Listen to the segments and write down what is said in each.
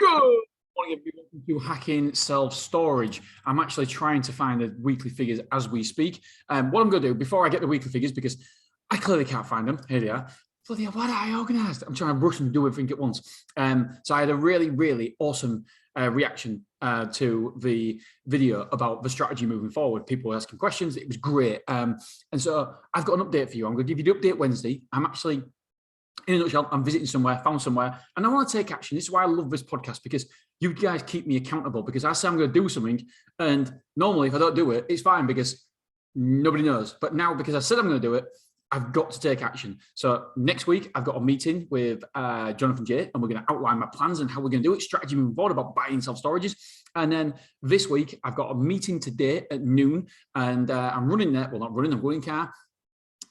Good morning, everyone. Welcome to Hacking Self-Storage. I'm actually trying to find the weekly figures as we speak. What I'm going to do before I get the weekly figures, because I clearly can't find them. Here they are. Bloody hell, why did I organise? I'm trying to rush and do everything at once. So I had a really, really awesome reaction to the video about the strategy moving forward. People were asking questions. It was great. And so I've got an update for you. I'm going to give you the update Wednesday. I'm actually, in a nutshell, I'm visiting somewhere, found somewhere, and I want to take action. This is why I love this podcast, because you guys keep me accountable, because I say I'm going to do something, and normally if I don't do it, it's fine because nobody knows. But now, because I said I'm going to do it, I've got to take action. So next week, I've got a meeting with Jonathan J, and we're going to outline my plans and how we're going to do it, strategy moving forward about buying self-storages. And then this week, I've got a meeting today at noon, and I'm running there. Well, not running, I'm going in car,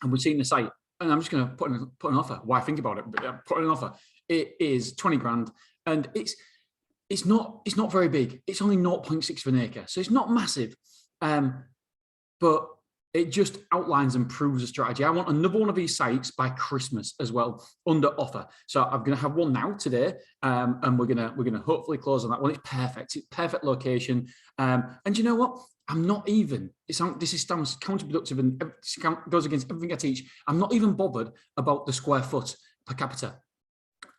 and we're seeing the site. And I'm just going to put an offer. Why think about it? But put an offer. It is 20 grand, and it's not very big. It's only 0.6 of an acre, so it's not massive. But it just outlines and proves a strategy. I want another one of these sites by Christmas as well, under offer. So I'm going to have one now today, and we're gonna hopefully close on that one. It's perfect. It's perfect location. And you know what? I'm not even, this sounds counterproductive and goes against everything I teach. I'm not even bothered about the square foot per capita.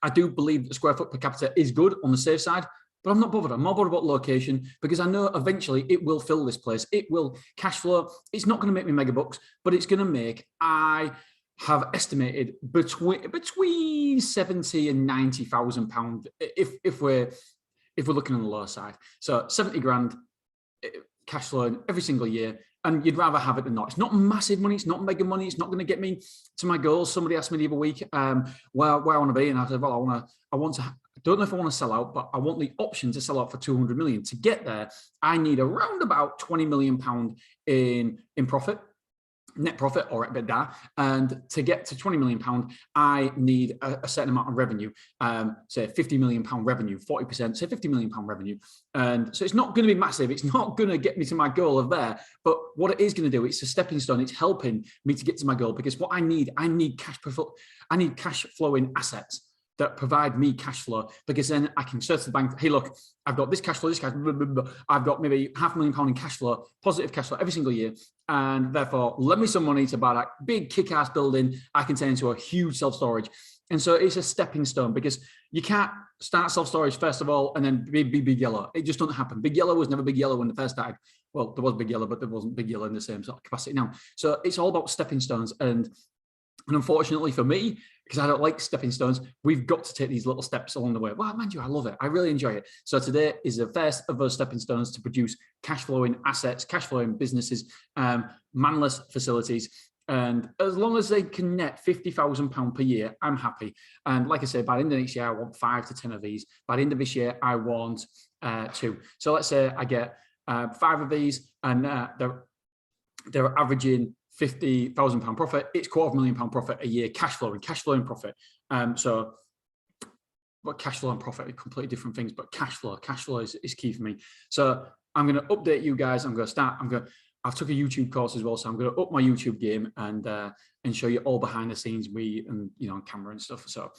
I do believe the square foot per capita is good on the safe side, but I'm not bothered. I'm more bothered about location, because I know eventually it will fill this place. It will cash flow. It's not going to make me mega bucks, but it's going to make, I have estimated between 70 and 90,000 pounds if we're looking on the lower side. So 70 grand cash flowing every single year, and you'd rather have it than not. It's not massive money. It's not mega money. It's not going to get me to my goals. Somebody asked me the other week where I want to be, and I said, well, I don't know if I want to sell out, but I want the option to sell out for 200 million. To get there, I need around about 20 million pound in profit, net profit or EBITDA. And to get to 20 million pound, I need a certain amount of revenue, say 50 million pound revenue, 40%, say 50 million pound revenue. And so it's not going to be massive. It's not going to get me to my goal of there, but what it is going to do, it's a stepping stone. It's helping me to get to my goal, because what I need cash flowing assets that provide me cash flow, because then I can search the bank. Hey, look, I've got this cash flow, I've got maybe £500,000 in cash flow, positive cash flow every single year. And therefore, lend me some money to buy that big kick-ass building I can turn into a huge self-storage. And so it's a stepping stone, because you can't start self-storage first of all and then be Big Yellow. It just doesn't happen. Big Yellow was never Big Yellow when it first started. Well, there was Big Yellow, but there wasn't Big Yellow in the same sort of capacity now. So it's all about stepping stones. And unfortunately for me, because I don't like stepping stones, we've got to take these little steps along the way. Well, mind you, I love it. I really enjoy it. So today is the first of those stepping stones to produce cash flowing assets, cash flowing businesses, manless facilities. And as long as they can net £50,000 per year, I'm happy. And like I said, by the end of next year, I want 5 to 10 of these. By the end of this year, I want 2. So let's say I get 5 of these, and they're averaging £50,000 profit. It's £250,000 profit a year, cash flowing profit. So, but cash flow and profit are completely different things. But cash flow is key for me. So I'm going to update you guys. I've took a YouTube course as well, so I'm going to up my YouTube game and show you all behind the scenes, and on camera and stuff. So.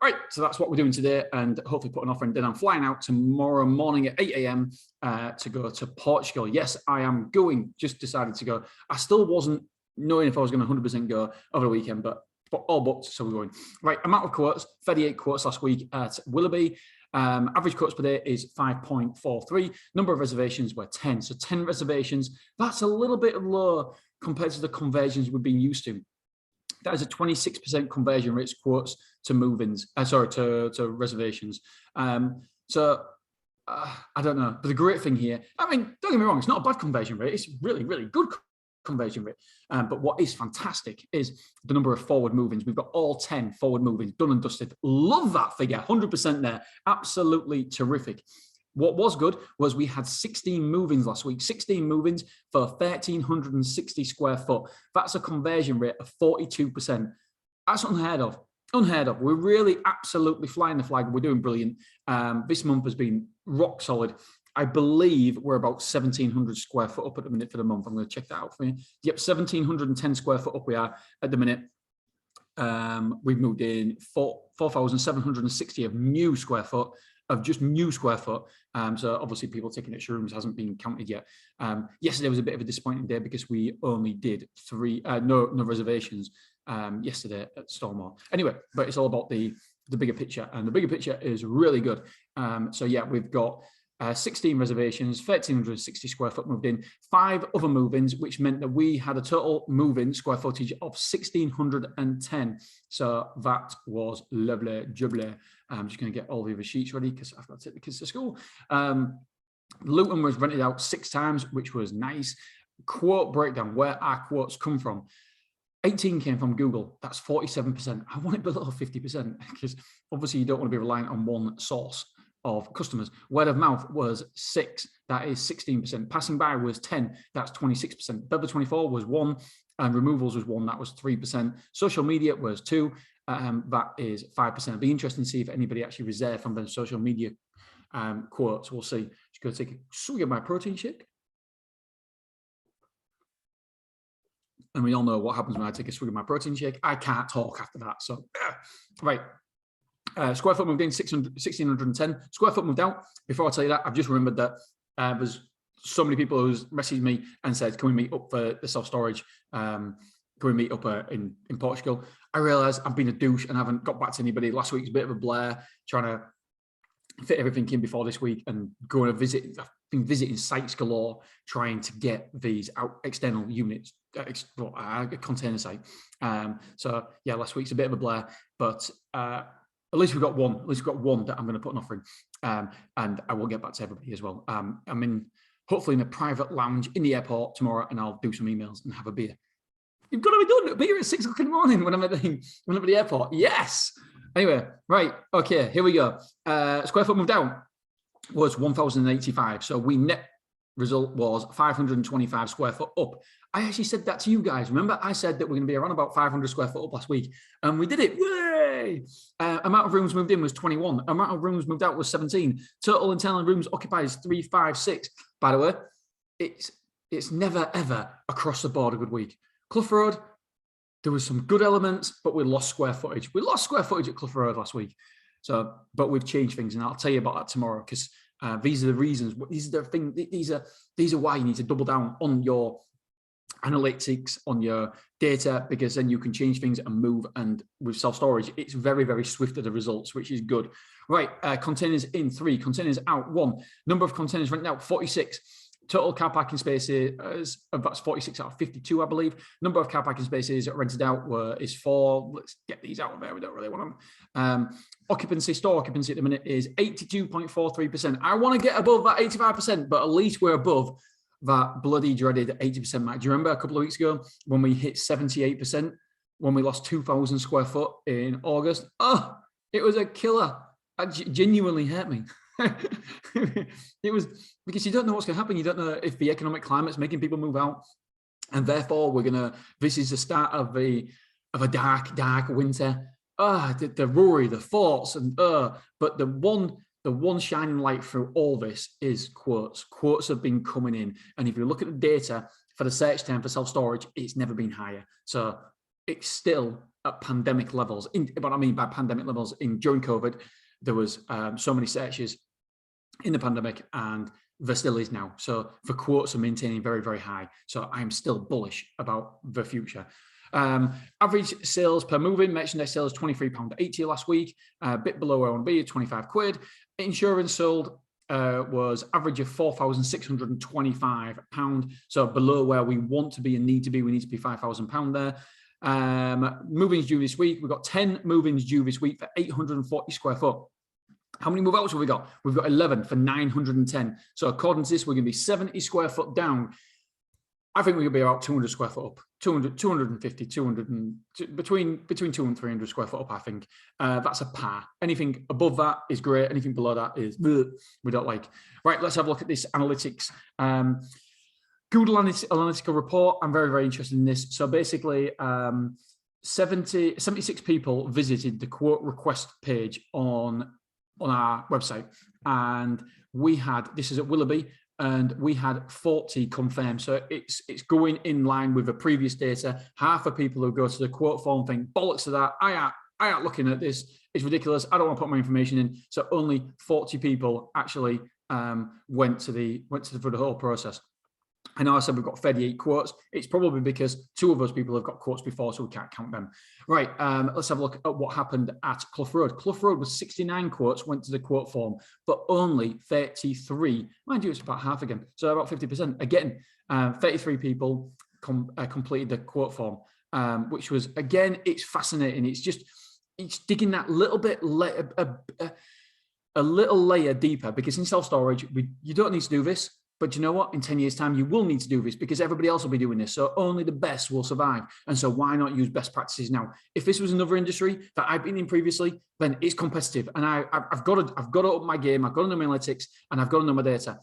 All right, so that's what we're doing today, and hopefully put an offer in. Then I'm flying out tomorrow morning at 8 a.m. To go to Portugal. Yes, I am going. Just decided to go. I still wasn't knowing if I was going to 100% go over the weekend, but all booked, so we're going. Right, amount of quotes, 38 quotes last week at Willerby. Average quotes per day is 5.43. Number of reservations were 10. So 10 reservations. That's a little bit low compared to the conversions we've been used to. That is a 26% conversion rate, quotes to move-ins, to reservations. So I don't know. But the great thing here, I mean, don't get me wrong, it's not a bad conversion rate. It's really, really good conversion rate. But what is fantastic is the number of forward move-ins. We've got all 10 forward move-ins done and dusted. Love that figure, 100% there. Absolutely terrific. What was good was we had 16 move-ins last week, 16 move-ins for 1,360 square foot. That's a conversion rate of 42%. That's unheard of. Unheard of. We're really absolutely flying the flag. We're doing brilliant. This month has been rock solid. I believe we're about 1,700 square foot up at the minute for the month. I'm going to check that out for you. Yep, 1,710 square foot up we are at the minute. We've moved in 4,760 of new square foot, of just new square foot. So obviously people taking extra rooms hasn't been counted yet. Yesterday was a bit of a disappointing day because we only did no reservations yesterday at Stormore. Anyway, but it's all about the bigger picture, and the bigger picture is really good. So yeah, we've got 16 reservations, 1,360 square foot moved in, 5 other move-ins, which meant that we had a total move-in square footage of 1,610. So that was lovely, jubbly. I'm just going to get all the other sheets ready because I've got to take the kids to school. Luton was rented out 6 times, which was nice. Quote breakdown, where our quotes come from. 18 came from Google. That's 47%. I want it below 50% because obviously you don't want to be reliant on one source of customers. Word of mouth was 6, that is 16%. Passing by was 10, that's 26%. Bevel 24 was 1, and removals was 1, that was 3%. Social media was 2, that is 5%. It'd be interesting to see if anybody actually reserved from the social media quotes. We'll see. Just go take a swig of my protein shake. And we all know what happens when I take a swig of my protein shake. I can't talk after that. So, right. Square foot moved in, 1,610. Square foot moved out. Before I tell you that, I've just remembered that there's so many people who's messaged me and said, can we meet up for the self-storage? Can we meet up in Portugal? I realise I've been a douche and haven't got back to anybody. Last week's a bit of a blur, trying to fit everything in before this week and go and visit. I've been visiting sites galore, trying to get these out external units, a container site. So yeah, last week's a bit of a blur, but at least we've got one. At least we've got one that I'm going to put an offering, and I will get back to everybody as well. I'm hopefully in a private lounge in the airport tomorrow, and I'll do some emails and have a beer. You've got to be done. A beer at 6 o'clock in the morning when I'm at the airport. Yes. Anyway, right. Okay, here we go. Square foot moved out was 1,085. So we net result was 525 square foot up. I actually said that to you guys. Remember, I said that we're going to be around about 500 square foot up last week, and we did it. Yay! Amount of rooms moved in was 21. Amount of rooms moved out was 17. Total internal rooms occupied is 356. By the way, it's never ever across the board a good week. Clough Road, there was some good elements, but we lost square footage. We lost square footage at Clough Road last week. So, but we've changed things, and I'll tell you about that tomorrow because these are the reasons. These are the things. These are why you need to double down on your analytics, on your data, because then you can change things and move. And with self-storage, it's very, very swift at the results, which is good. Right, containers in 3, containers out 1. Number of containers rented out 46. Total car parking spaces, that's 46 out of 52, I believe. Number of car parking spaces rented out is 4. Let's get these out of there. We don't really want them. Occupancy, store occupancy at the minute is 82.43%. I want to get above that 85%, but at least we're above that bloody dreaded 80% mark. Do you remember a couple of weeks ago when we hit 78%, when we lost 2,000 square foot in August? Oh, it was a killer. It genuinely hurt me. It was because you don't know what's going to happen. You don't know if the economic climate's making people move out, and therefore this is the start of a dark winter. The worry, the thoughts, and but the one shining light through all this is quotes. Quotes have been coming in, and if you look at the data for the search term for self-storage, it's never been higher. So it's still at pandemic levels. What I mean by pandemic levels, during COVID, there was so many searches in the pandemic, and there still is now. So the quotes are maintaining very, very high. So I'm still bullish about the future. Average sales per move-in, merchandise sales £23.80 last week, a bit below where I want to be, 25 quid. Insurance sold was average of £4,625, so below where we want to be and need to be. We need to be £5,000 there. Move-ins due this week. We've got 10 move-ins due this week for 840 square foot. How many move-outs have we got? We've got 11 for 910. So according to this, we're going to be 70 square foot down. I think we're going to be about 200 square foot up, 200, 250, 200, and between 200 and 300 square foot up, I think. That's a par. Anything above that is great. Anything below that is we don't like. Right, let's have a look at this analytics. Google Analytical report. I'm very, very interested in this. So basically, 76 people visited the quote request page on our website, and we had, this is at Willerby, and we had 40 confirmed. So it's going in line with the previous data. Half of people who go to the quote form think bollocks to that. I am looking at this. It's ridiculous. I don't want to put my information in. So only 40 people actually went for the whole process. I know I said we've got 38 quotes. It's probably because 2 of those people have got quotes before, so we can't count them. Right, let's have a look at what happened at Clough Road. Clough Road was 69 quotes, went to the quote form, but only 33. Mind you, it's about half again, so about 50%. Again, 33 people completed the quote form, which was, again, it's fascinating. It's digging that little bit, a little layer deeper, because in self-storage, you don't need to do this. But you know what? In 10 years' time, you will need to do this because everybody else will be doing this. So only the best will survive. And so why not use best practices now? If this was another industry that I've been in previously, then it's competitive. And I've got to up my game. I've got to know my analytics and I've got to know my data.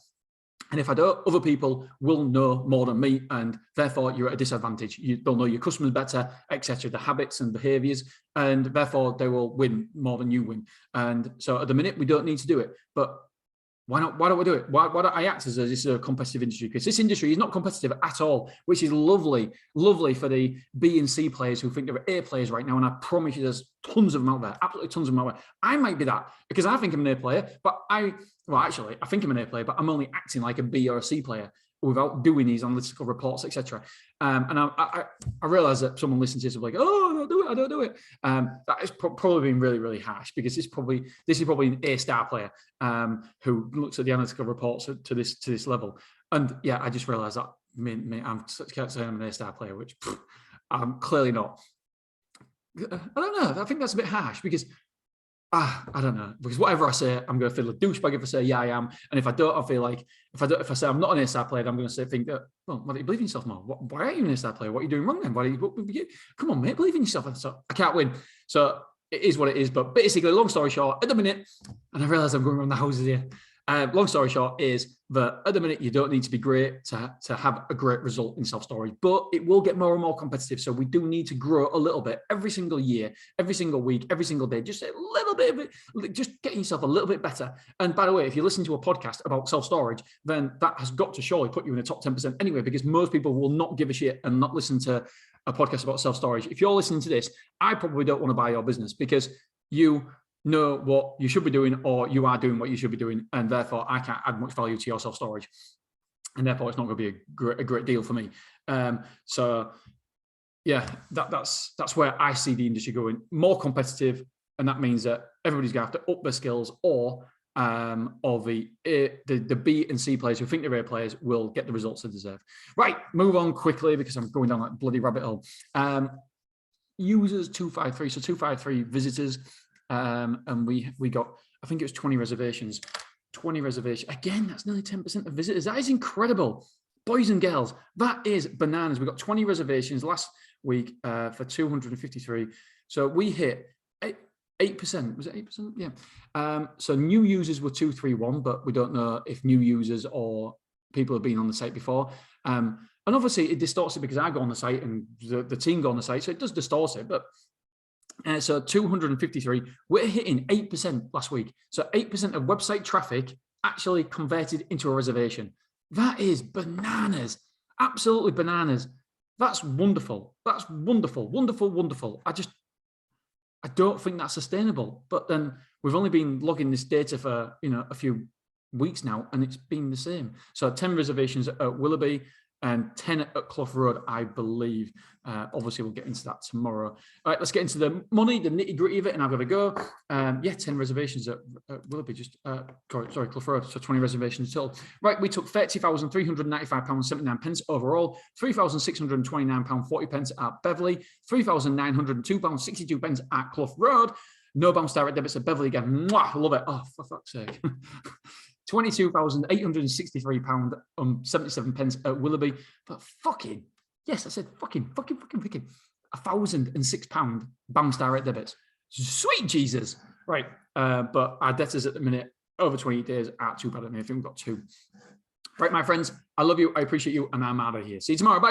And if I don't, other people will know more than me, and therefore you're at a disadvantage. They'll know your customers better, etc., the habits and behaviors, and therefore they will win more than you win. And so at the minute, we don't need to do it. But why not? Why don't we do it? Why don't I act as this is a competitive industry? Because this industry is not competitive at all, which is lovely, lovely for the B and C players who think they're A players right now. And I promise you, there's tons of them out there, absolutely tons of them out there. I might be that because I think I'm an A player, but I think I'm an A player, but I'm only acting like a B or a C player without doing these analytical reports, etc. And I realize that someone listens to this will be like, oh, I don't do it. That has probably been really, really harsh, because this is probably an A-star player who looks at the analytical reports to this level. And yeah, I just realized that I'm saying I'm an A-star player, which I'm clearly not. I don't know. I think that's a bit harsh, because I don't know, because whatever I say, I'm going to feel a douchebag if I say, yeah, I am. And if I don't, I feel like, if I say I'm not an A-star player, I'm going to think that, well, why don't you believe in yourself more? Why aren't you an A-star player? What are you doing wrong then? Come on, mate, believe in yourself. And so I can't win. So it is what it is. But basically, long story short, at the minute, and I realize I'm going around the houses here. Long story short is that at the minute, you don't need to be great to have a great result in self-storage, but it will get more and more competitive. So we do need to grow a little bit every single year, every single week, every single day, just a little bit of it, just getting yourself a little bit better. And by the way, if you listen to a podcast about self-storage, then that has got to surely put you in the top 10% anyway, because most people will not give a shit and not listen to a podcast about self-storage. If you're listening to this, I probably don't want to buy your business, because you know what you should be doing, or you are doing what you should be doing, and therefore I can't add much value to your self-storage, and therefore it's not going to be a great deal for me. So yeah, that's where I see the industry going, more competitive, and that means that everybody's going to have to up their skills, or the B and C players who think they're A players will get the results they deserve. Right, move on quickly because I'm going down that bloody rabbit hole. Users 253, so 253 visitors. And we got, I think it was 20 reservations. 20 reservations. Again, that's nearly 10% of visitors. That is incredible. Boys and girls, that is bananas. We got 20 reservations last week for 253. So we hit 8%. Was it 8%? Yeah. So new users were 231, but we don't know if new users or people have been on the site before. And obviously it distorts it because I go on the site and the team go on the site. So it does distort it, but so 253, we're hitting 8% last week. So 8% of website traffic actually converted into a reservation. That is bananas, absolutely bananas. That's wonderful. That's wonderful, wonderful, wonderful. I don't think that's sustainable. But then we've only been logging this data for a few weeks now, and it's been the same. So 10 reservations at Willerby and 10 at Clough Road, I believe. Obviously, we'll get into that tomorrow. All right, let's get into the money, the nitty-gritty of it, and I've got to go. Yeah, 10 reservations at Willerby, sorry, Clough Road, so 20 reservations total. Right, we took £30,395.79 overall, £3,629.40 at Beverley, £3,902.62 at Clough Road. No bounce direct debits at Beverley again. Mwah, love it. Oh, for fuck's sake. £22,863.77 at Willerby. But fucking, yes, I said fucking, £1,006 bounce direct debits. Sweet Jesus. Right. But our debtors at the minute, over 20 days, are too bad at me. I think we've got 2. Right, my friends, I love you. I appreciate you. And I'm out of here. See you tomorrow. Bye.